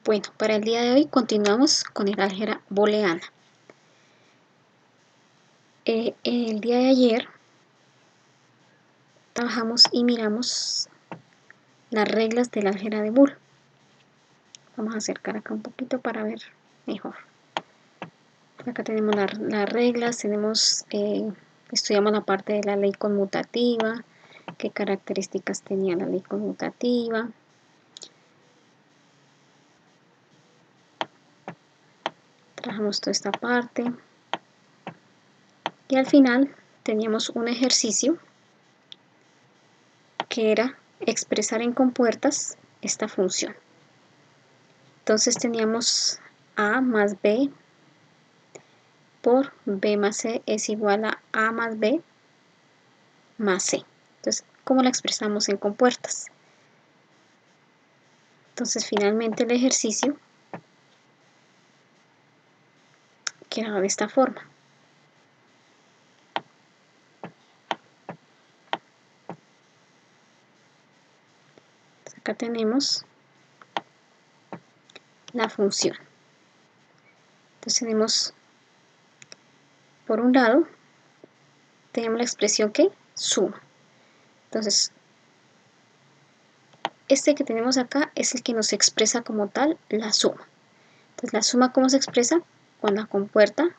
Bueno, para el día de hoy continuamos con el álgebra booleana. El día de ayer trabajamos y miramos las reglas del álgebra de Boole. Vamos a acercar acá un poquito para ver mejor. Acá tenemos las reglas, estudiamos la parte de la ley conmutativa, qué características tenía la ley conmutativa. Trabajamos toda esta parte. Y al final teníamos un ejercicio que era expresar en compuertas esta función. Entonces teníamos a más b por b más c es igual a más b más c. Entonces, ¿cómo la expresamos en compuertas? Entonces, finalmente el ejercicio quedaba de esta forma. Entonces, acá tenemos la función. Entonces tenemos, por un lado, tenemos la expresión que suma. Entonces, este que tenemos acá es el que nos expresa como tal la suma. Entonces, la suma, ¿cómo se expresa? Con la compuerta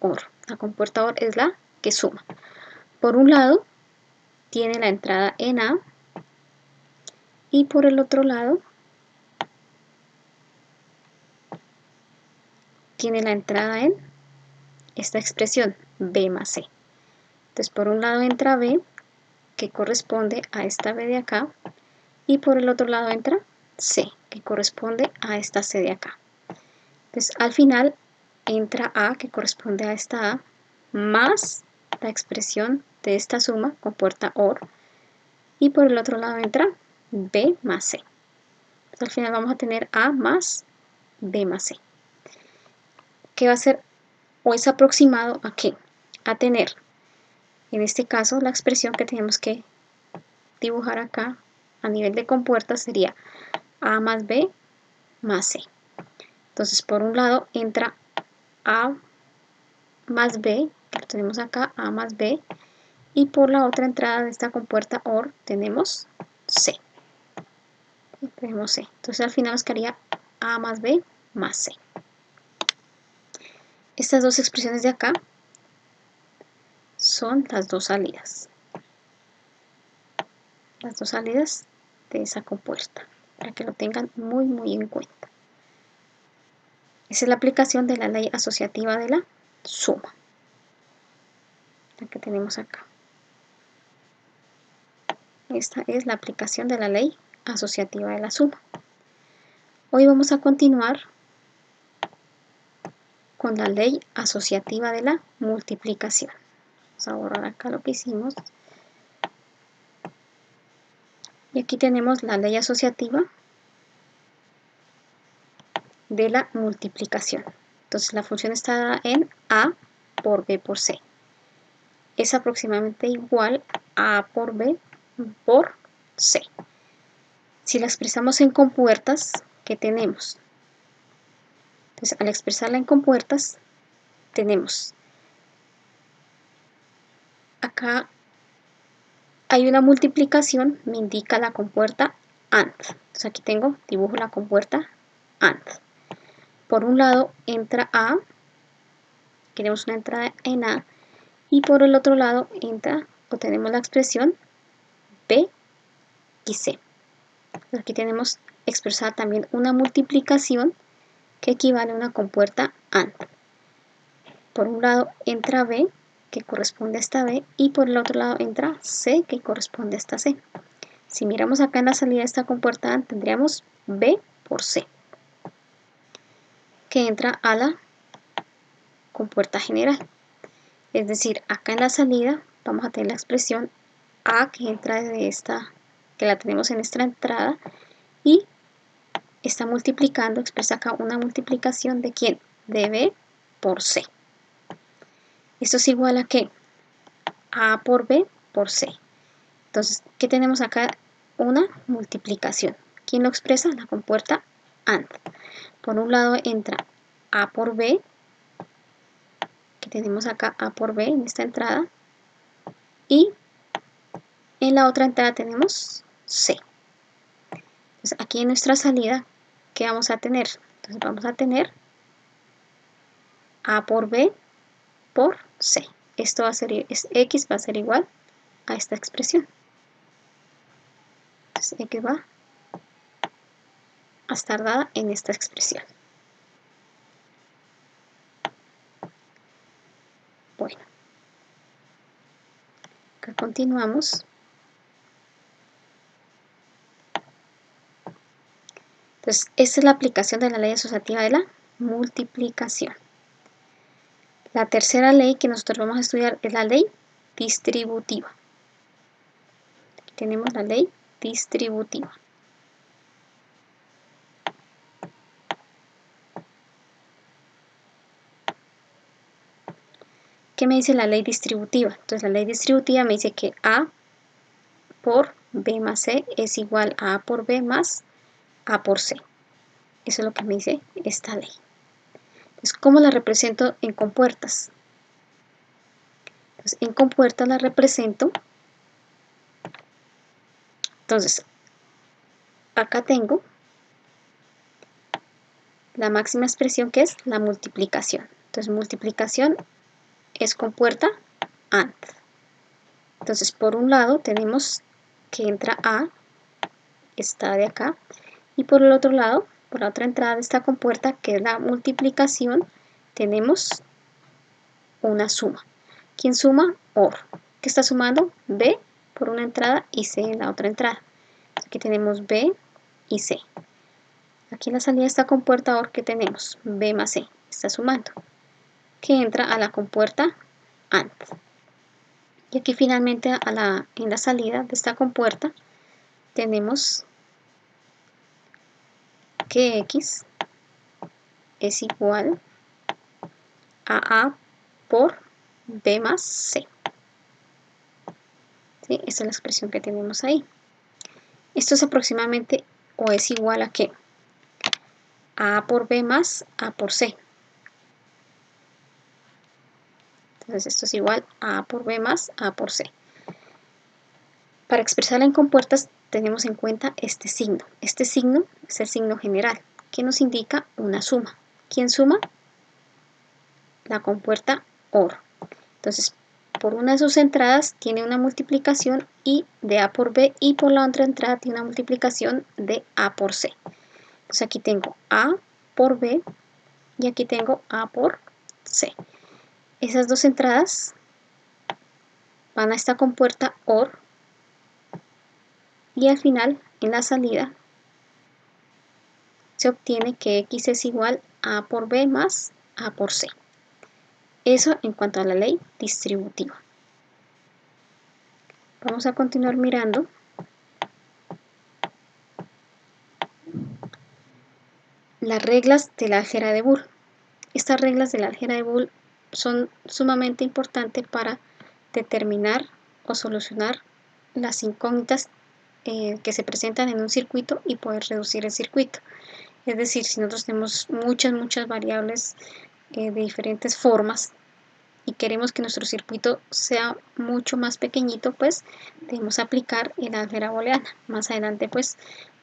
OR. La compuerta OR es la que suma. Por un lado, tiene la entrada en A, y por el otro lado, tiene la entrada en esta expresión, B más C. Entonces, por un lado entra B, que corresponde a esta B de acá, y por el otro lado entra C, que corresponde a esta C de acá. Entonces, al final entra A, que corresponde a esta A, más la expresión de esta suma, compuerta OR, y por el otro lado entra B más C. Entonces, al final vamos a tener A más B más C. ¿Qué va a ser? O es aproximado ¿a qué? A tener, en este caso, la expresión que tenemos que dibujar acá a nivel de compuertas sería A más B más C. Entonces, por un lado entra A más B, que lo tenemos acá, A más B, y por la otra entrada de esta compuerta OR tenemos C. Tenemos C. Entonces, al final nos quedaría A más B más C. Estas dos expresiones de acá son las dos salidas. Las dos salidas de esa compuerta, para que lo tengan muy en cuenta. Esa es la aplicación de la ley asociativa de la suma, la que tenemos acá. Esta es la aplicación de la ley asociativa de la suma. Hoy vamos a continuar con la ley asociativa de la multiplicación. Vamos a borrar acá lo que hicimos. Y aquí tenemos la ley asociativa de la multiplicación. Entonces la función está dada en A por B por C. Es aproximadamente igual a A por B por C. Si la expresamos en compuertas, ¿qué tenemos? Entonces, al expresarla en compuertas, tenemos acá hay una multiplicación, me indica la compuerta AND. Entonces aquí dibujo la compuerta AND. Por un lado entra A, queremos una entrada en A, y por el otro lado entra o tenemos la expresión B y C. Entonces aquí tenemos expresada también una multiplicación que equivale a una compuerta AND. Por un lado entra B, que corresponde a esta B, y por el otro lado entra C, que corresponde a esta C. Si miramos acá en la salida de esta compuerta AND, tendríamos B por C, que entra a la compuerta general. Es decir, acá en la salida vamos a tener la expresión A, que entra desde esta, que la tenemos en esta entrada, y está multiplicando, expresa acá una multiplicación de ¿quién? De B por C. Esto es igual a ¿qué? A por B por C. Entonces, ¿qué tenemos acá? Una multiplicación. ¿Quién lo expresa? La compuerta AND. Por un lado entra A por B, que tenemos acá A por B en esta entrada, y en la otra entrada tenemos C. Entonces aquí en nuestra salida, ¿qué vamos a tener? Entonces vamos a tener A por B por C. Esto va a ser, X va a ser igual a esta expresión. Entonces X va a estar dada en esta expresión. Bueno, acá continuamos. Entonces, esta es la aplicación de la ley asociativa de la multiplicación. La tercera ley que nosotros vamos a estudiar es la ley distributiva. Aquí tenemos la ley distributiva. ¿Qué me dice la ley distributiva? Entonces la ley distributiva me dice que A por B más C es igual a por B más A por C. Eso es lo que me dice esta ley. Entonces, ¿cómo la represento en compuertas? Entonces, en compuertas la represento. Entonces, acá tengo la máxima expresión que es la multiplicación. Entonces, multiplicación es compuerta AND. Entonces, por un lado tenemos que entra A, esta de acá, y por el otro lado, por la otra entrada de esta compuerta, que es la multiplicación, tenemos una suma. ¿Quién suma? OR. ¿Qué está sumando? B por una entrada y C en la otra entrada. Aquí tenemos B y C. Aquí en la salida de esta compuerta OR, ¿qué tenemos? B más C. Está sumando. Que entra a la compuerta AND. Y aquí finalmente en la salida de esta compuerta tenemos que X es igual a A por B más C. ¿Sí? Esta es la expresión que tenemos ahí. Esto es aproximadamente o es igual a ¿qué? A por B más A por C. Entonces esto es igual a A por B más A por C. Para expresarla en compuertas tenemos en cuenta este signo. Este signo es el signo general, que nos indica una suma. ¿Quién suma? La compuerta OR. Entonces, por una de sus entradas tiene una multiplicación y de A por B, y por la otra entrada tiene una multiplicación de A por C. Entonces aquí tengo A por B y aquí tengo A por C. Esas dos entradas van a esta compuerta OR y al final, en la salida, se obtiene que X es igual a A por B más A por C. Eso en cuanto a la ley distributiva. Vamos a continuar mirando las reglas del álgebra de Boole. Estas reglas del álgebra de Boole son sumamente importantes para determinar o solucionar las incógnitas que se presentan en un circuito y poder reducir el circuito. Es decir, si nosotros tenemos muchas variables de diferentes formas y queremos que nuestro circuito sea mucho más pequeñito, pues debemos aplicar el álgebra booleana. Más adelante pues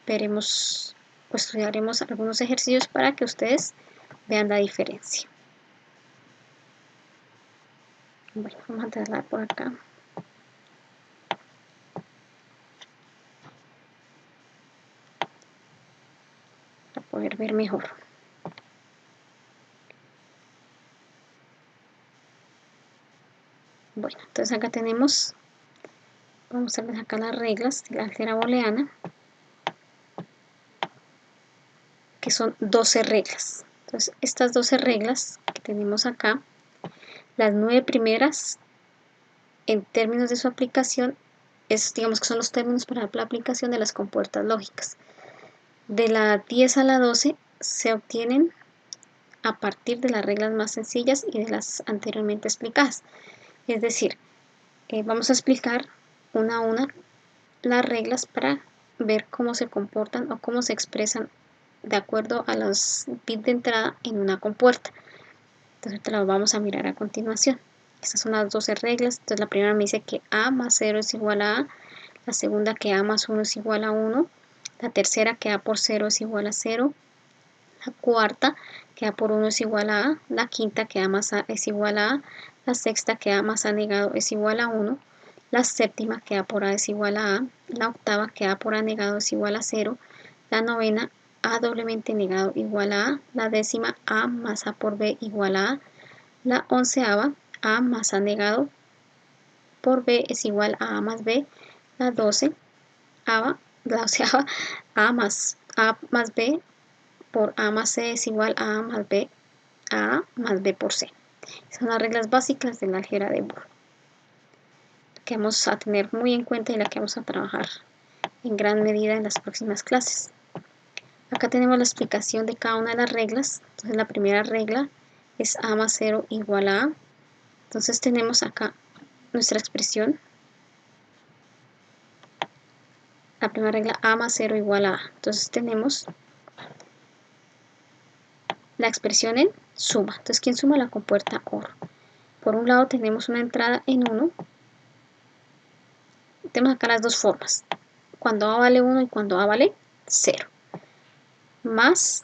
veremos o estudiaremos algunos ejercicios para que ustedes vean la diferencia. Bueno, vamos a darla por acá. Para poder ver mejor. Bueno, entonces acá tenemos, vamos a ver acá las reglas de la álgebra booleana, que son 12 reglas. Entonces, estas 12 reglas que tenemos acá, las 9 primeras, en términos de su aplicación, digamos que son los términos para la aplicación de las compuertas lógicas. De la 10 a la 12 se obtienen a partir de las reglas más sencillas y de las anteriormente explicadas. Es decir, vamos a explicar una a una las reglas para ver cómo se comportan o cómo se expresan de acuerdo a los bits de entrada en una compuerta. Entonces te las vamos a mirar a continuación. Estas son las 12 reglas. Entonces la primera me dice que A más 0 es igual a A, la segunda que A más 1 es igual a 1, la tercera que A por 0 es igual a 0, la cuarta que A por 1 es igual a A, la quinta que A más A es igual a A, la sexta que A más A negado es igual a 1, la séptima que A por A es igual a A, la octava que A por A negado es igual a 0, la novena A doblemente negado igual a A, la décima A más A por B igual a A, la onceava A más A negado por B es igual a A más B, la doceava A más B por A más C es igual a A más B por C. Son las reglas básicas del álgebra de Boole, que vamos a tener muy en cuenta y la que vamos a trabajar en gran medida en las próximas clases. Acá tenemos la explicación de cada una de las reglas. Entonces la primera regla es A más 0 igual a A. Entonces tenemos acá nuestra expresión. La primera regla A más 0 igual a A. Entonces tenemos la expresión en suma. Entonces, ¿quién suma? La compuerta OR. Por un lado tenemos una entrada en 1. Tenemos acá las dos formas. Cuando A vale 1 y cuando A vale 0. Más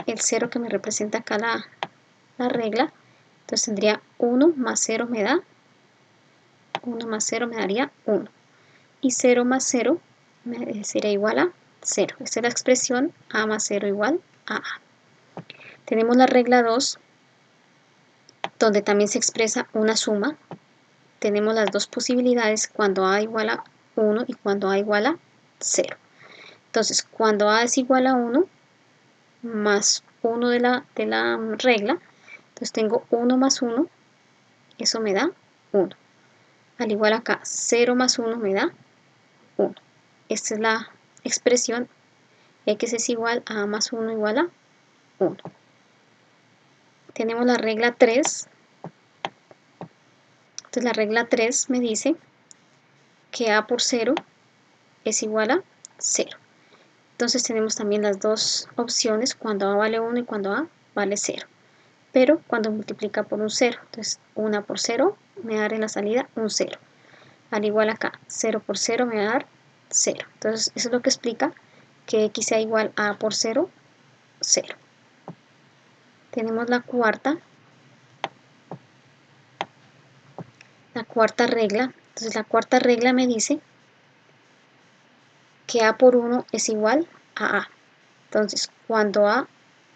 el 0 que me representa acá la regla. Entonces tendría 1 más 0 me da 1 más 0 me daría 1. Y 0 más 0 sería igual a 0. Esta es la expresión A más 0 igual a A. Tenemos la regla 2, donde también se expresa una suma. Tenemos las dos posibilidades cuando A igual a 1 y cuando A igual a 0. Entonces, cuando A es igual a 1, más 1 de la regla, entonces tengo 1 más 1, eso me da 1. Al igual acá, 0 más 1 me da 1. Esta es la expresión x es igual a más 1 igual a 1. Tenemos la regla 3. Entonces la regla 3 me dice que a por 0 es igual a 0. Entonces tenemos también las dos opciones cuando a vale 1 y cuando a vale 0. Pero cuando multiplica por un 0, entonces 1 por 0 me da en la salida un 0. Al igual acá, 0 por 0 me va a dar 0. Entonces eso es lo que explica que x sea igual a por 0, 0. Tenemos la cuarta regla. Entonces la cuarta regla me dice que a por 1 es igual a A. Entonces cuando A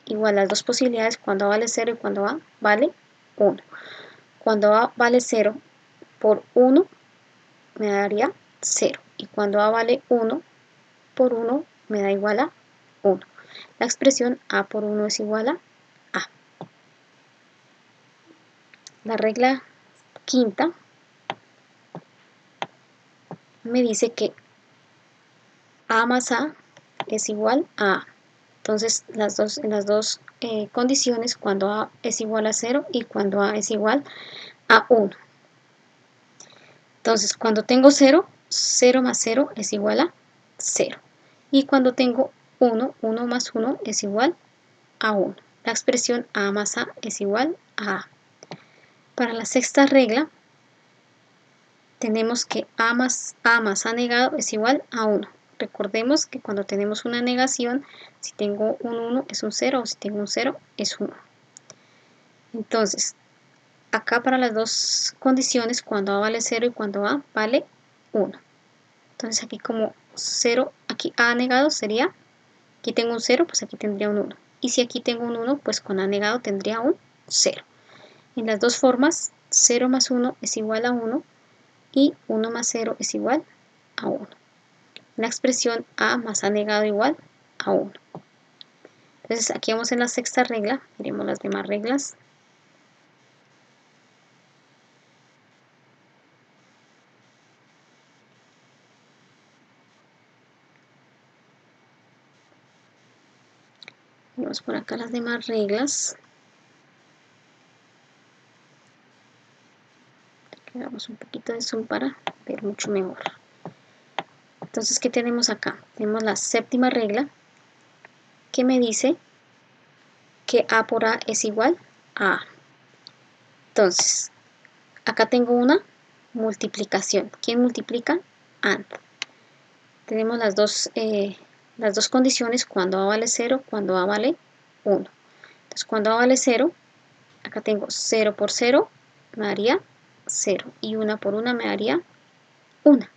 igual las dos posibilidades, cuando A vale 0 y cuando A vale 1. Cuando A vale 0 por 1 me daría 0. Y cuando A vale 1 por 1 me da igual a 1. La expresión A por 1 es igual a A. La regla quinta me dice que A más A es igual a A. Entonces en las dos condiciones, cuando A es igual a 0 y cuando A es igual a 1. Entonces cuando tengo 0, 0 más 0 es igual a 0. Y cuando tengo 1, 1 más 1 es igual a 1. La expresión A más A es igual a A. Para la sexta regla, tenemos que A más A negado es igual a 1. Recordemos que cuando tenemos una negación, si tengo un 1 es un 0 o si tengo un 0 es 1. Entonces, acá para las dos condiciones, cuando A vale 0 y cuando A vale 1. Entonces aquí como 0, aquí A negado sería, aquí tengo un 0, pues aquí tendría un 1. Y si aquí tengo un 1, pues con A negado tendría un 0. En las dos formas, 0 más 1 es igual a 1 y 1 más 0 es igual a 1. La expresión A más A negado igual a 1. Entonces aquí vamos en la sexta regla, miremos las demás reglas. Vamos por acá las demás reglas. Le damos un poquito de zoom para ver mucho mejor. Entonces, ¿qué tenemos acá? Tenemos la séptima regla, que me dice que A por A es igual a A. Entonces, acá tengo una multiplicación. ¿Quién multiplica? AND. Tenemos las dos condiciones, cuando A vale 0, cuando A vale 1. Entonces, cuando A vale 0, acá tengo 0 por 0, me daría 0. Y 1 por 1 me daría 1.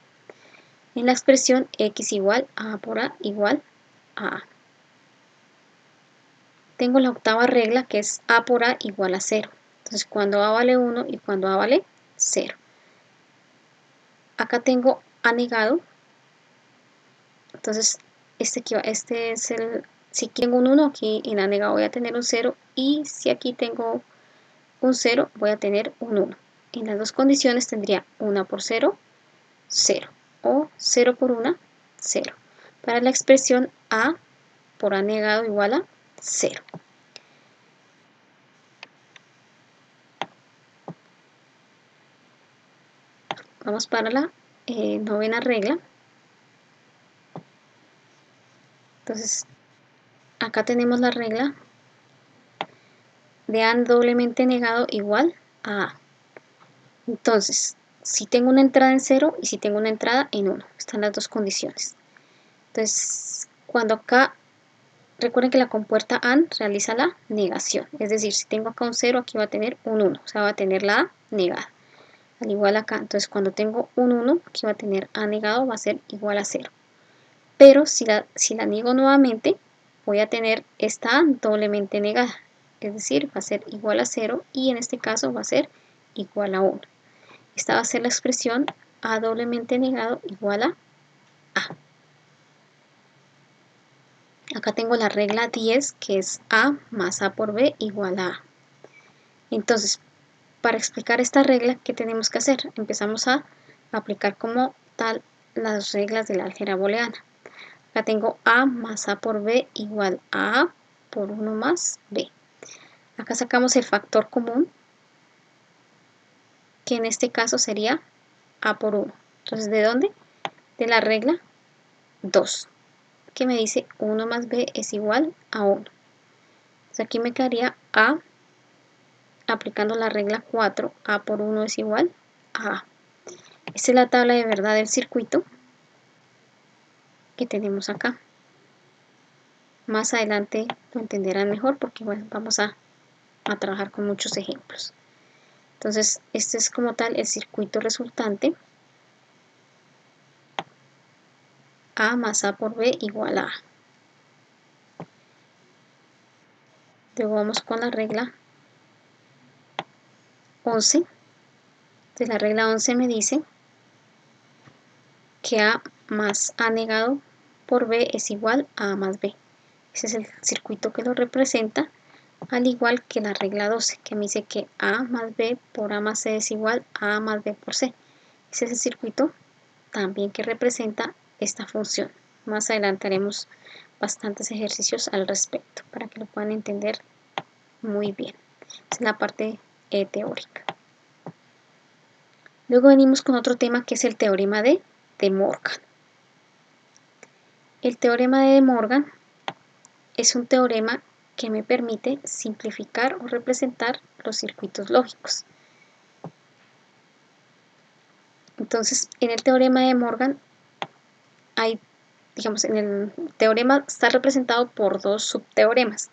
En la expresión x igual a por A igual a A. Tengo la octava regla, que es A por A igual a 0. Entonces, cuando A vale 1 y cuando A vale 0. Acá tengo A negado. Entonces, este es el... Si tengo un 1, aquí en A negado voy a tener un 0. Y si aquí tengo un 0, voy a tener un 1. En las dos condiciones tendría 1 por 0, 0. O 0 por 1, 0. Para la expresión A por A negado igual a 0. Vamos para la novena regla. Entonces, acá tenemos la regla de A doblemente negado igual a A. Entonces, si tengo una entrada en 0 y si tengo una entrada en 1. Están las dos condiciones. Entonces, cuando acá, recuerden que la compuerta AND realiza la negación. Es decir, si tengo acá un 0, aquí va a tener un 1. O sea, va a tener la A negada. Al igual acá. Entonces, cuando tengo un 1, aquí va a tener A negado, va a ser igual a 0. Pero si la niego nuevamente, voy a tener esta A doblemente negada. Es decir, va a ser igual a 0 y en este caso va a ser igual a 1. Esta va a ser la expresión A doblemente negado igual a A. Acá tengo la regla 10, que es A más A por B igual a A. Entonces, para explicar esta regla, ¿qué tenemos que hacer? Empezamos a aplicar como tal las reglas del álgebra booleana. Acá tengo A más A por B igual a A por 1 más B. Acá sacamos el factor común, que en este caso sería A por 1. Entonces, ¿de dónde? De la regla 2, que me dice 1 más B es igual a 1. Entonces aquí me quedaría A, aplicando la regla 4, A por 1 es igual a A. Esta es la tabla de verdad del circuito que tenemos acá. Más adelante lo entenderán mejor porque bueno, vamos a trabajar con muchos ejemplos. Entonces, este es como tal el circuito resultante. A más A por B igual a A. Luego vamos con la regla 11. Entonces, la regla 11 me dice que A más A negado por B es igual a A más B. Ese es el circuito que lo representa, al igual que la regla 12, que me dice que A más B por A más C es igual a A más B por C. Ese es el circuito también que representa esta función. Más adelante haremos bastantes ejercicios al respecto para que lo puedan entender muy bien. Esa es la parte teórica. Luego venimos con otro tema que es el teorema de De Morgan. El teorema de De Morgan es un teorema que me permite simplificar o representar los circuitos lógicos. Entonces, en el teorema de Morgan en el teorema está representado por dos subteoremas.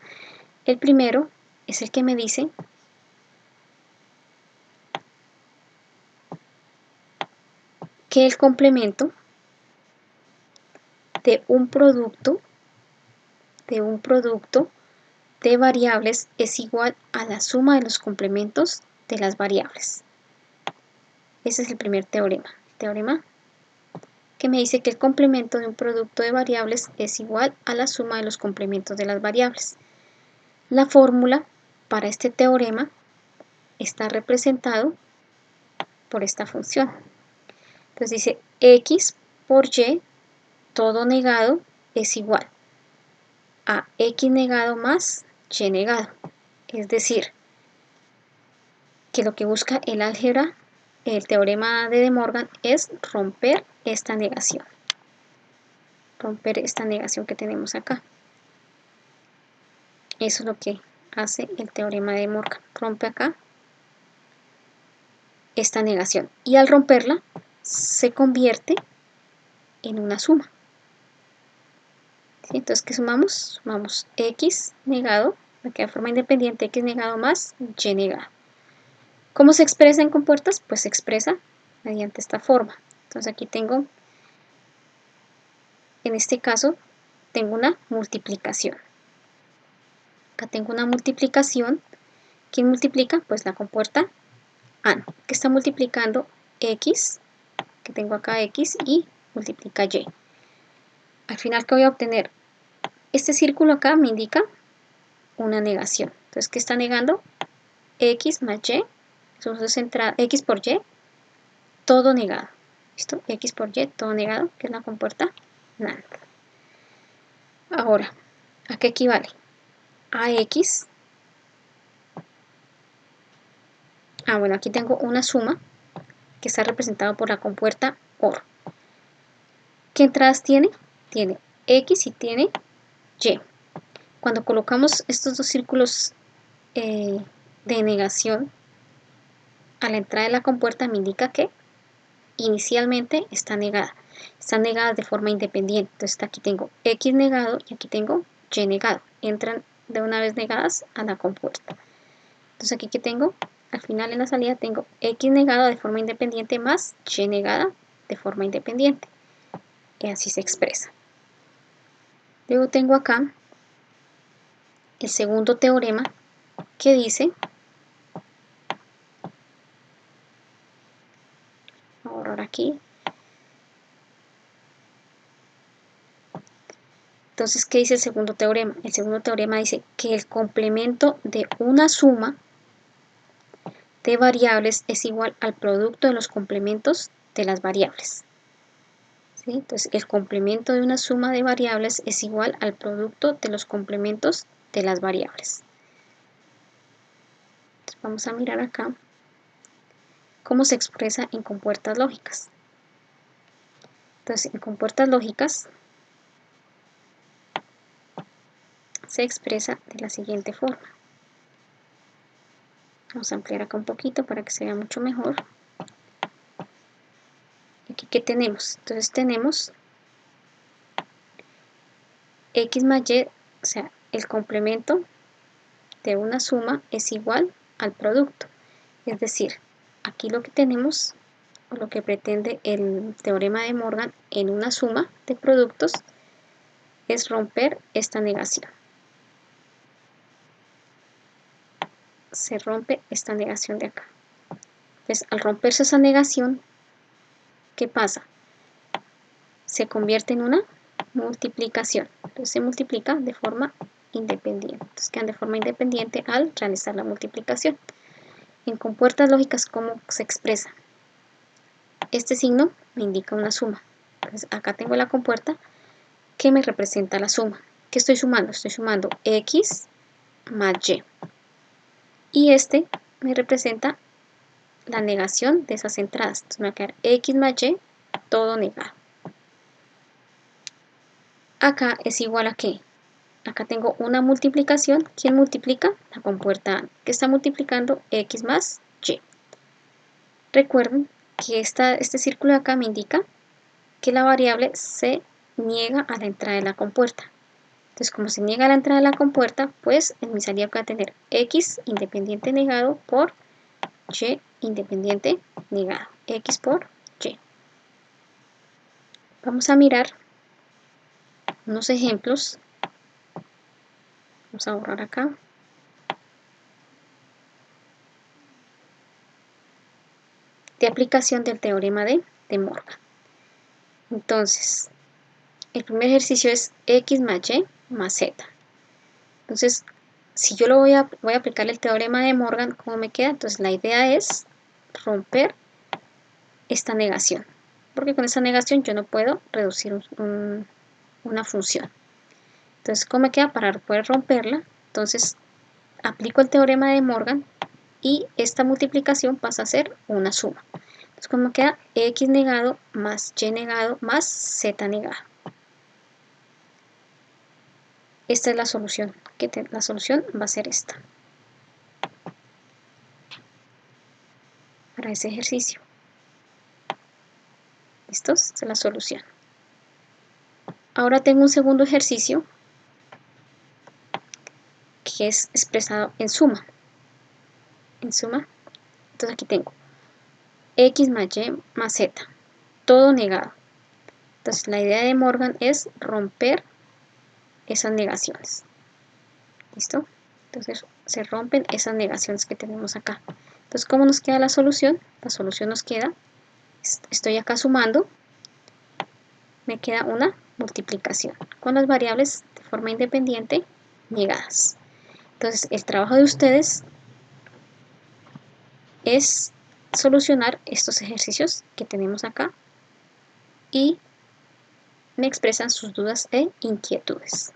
El primero es el que me dice que el complemento de un producto de variables es igual a la suma de los complementos de las variables. Ese es el primer teorema. El teorema que me dice que el complemento de un producto de variables es igual a la suma de los complementos de las variables. La fórmula para este teorema está representado por esta función. Entonces dice x por y, todo negado, es igual a x negado más y negado. Es decir, que lo que busca el álgebra, el teorema de De Morgan, es romper esta negación. Romper esta negación que tenemos acá. Eso es lo que hace el teorema de Morgan. Rompe acá esta negación. Y al romperla, se convierte en una suma. ¿Sí? Entonces, ¿qué sumamos? Sumamos x negado, aquí de forma independiente, x negado más y negado. ¿Cómo se expresa en compuertas? Pues se expresa mediante esta forma. Entonces aquí tengo, en este caso, tengo una multiplicación. Acá tengo una multiplicación. ¿Quién multiplica? Pues la compuerta AND, que está multiplicando x, que tengo acá x, y multiplica y. Al final, ¿qué voy a obtener? Este círculo acá me indica una negación. Entonces, ¿qué está negando? X más y, x por y, todo negado. ¿Listo? X por y, todo negado, que es la compuerta NAND. Ahora, ¿a qué equivale? A x. Bueno, aquí tengo una suma que está representada por la compuerta OR. ¿Qué entradas tiene? Tiene x y tiene y. Cuando colocamos estos dos círculos de negación a la entrada de la compuerta, me indica que inicialmente está negada. Están negadas de forma independiente. Entonces aquí tengo x negado y aquí tengo y negado. Entran de una vez negadas a la compuerta. Entonces aquí que tengo, al final en la salida tengo x negado de forma independiente más y negada de forma independiente. Y así se expresa. Luego tengo acá el segundo teorema que dice, voy a borrar aquí. Entonces, ¿qué dice el segundo teorema? El segundo teorema dice que el complemento de una suma de variables es igual al producto de los complementos de las variables. ¿Sí? Entonces, el complemento de una suma de variables es igual al producto de los complementos de las variables. Entonces, vamos a mirar acá cómo se expresa en compuertas lógicas. Entonces, en compuertas lógicas se expresa de la siguiente forma. Vamos a ampliar acá un poquito para que se vea mucho mejor. Aquí, ¿qué tenemos? Entonces tenemos x más y, o sea, el complemento de una suma es igual al producto. Es decir, aquí lo que tenemos, o lo que pretende el teorema de Morgan en una suma de productos, es romper esta negación. Se rompe esta negación de acá. Entonces, al romperse esa negación, ¿qué pasa? Se convierte en una multiplicación. Entonces se multiplica de forma independiente. Entonces quedan de forma independiente al realizar la multiplicación. En compuertas lógicas, ¿cómo se expresa? Este signo me indica una suma. Entonces acá tengo la compuerta que me representa la suma. ¿Qué estoy sumando? Estoy sumando x más y. Y este me representa la negación de esas entradas. Entonces me va a quedar x más y todo negado. Acá es igual a ¿qué? Acá tengo una multiplicación. ¿Quién multiplica? La compuerta A, que está multiplicando x más y. Recuerden que este círculo de acá me indica que la variable se niega a la entrada de la compuerta. Entonces, como se niega a la entrada de la compuerta, pues en mi salida voy a tener x independiente negado por y independiente negado. X por y. Vamos a mirar unos ejemplos. Vamos a borrar acá. De aplicación del teorema de Morgan. Entonces, el primer ejercicio es x más y más z. Entonces, si yo voy a aplicar el teorema de Morgan, ¿cómo me queda? Entonces, la idea es romper esta negación, porque con esta negación yo no puedo reducir una función. Entonces, ¿cómo me queda? Para poder romperla, entonces aplico el teorema de Morgan y esta multiplicación pasa a ser una suma. Entonces, ¿cómo queda? X negado más y negado más z negado. esta es la solución, la solución va a ser esta, para ese ejercicio. ¿Listo? Esta es la solución. Ahora tengo un segundo ejercicio que es expresado en suma. En suma, entonces aquí tengo x más y más z, todo negado. Entonces la idea de Morgan es romper esas negaciones. ¿Listo? Entonces se rompen esas negaciones que tenemos acá. Entonces, ¿cómo nos queda la solución? La solución nos queda, estoy acá sumando, me queda una multiplicación con las variables de forma independiente negadas. Entonces, el trabajo de ustedes es solucionar estos ejercicios que tenemos acá y me expresan sus dudas e inquietudes.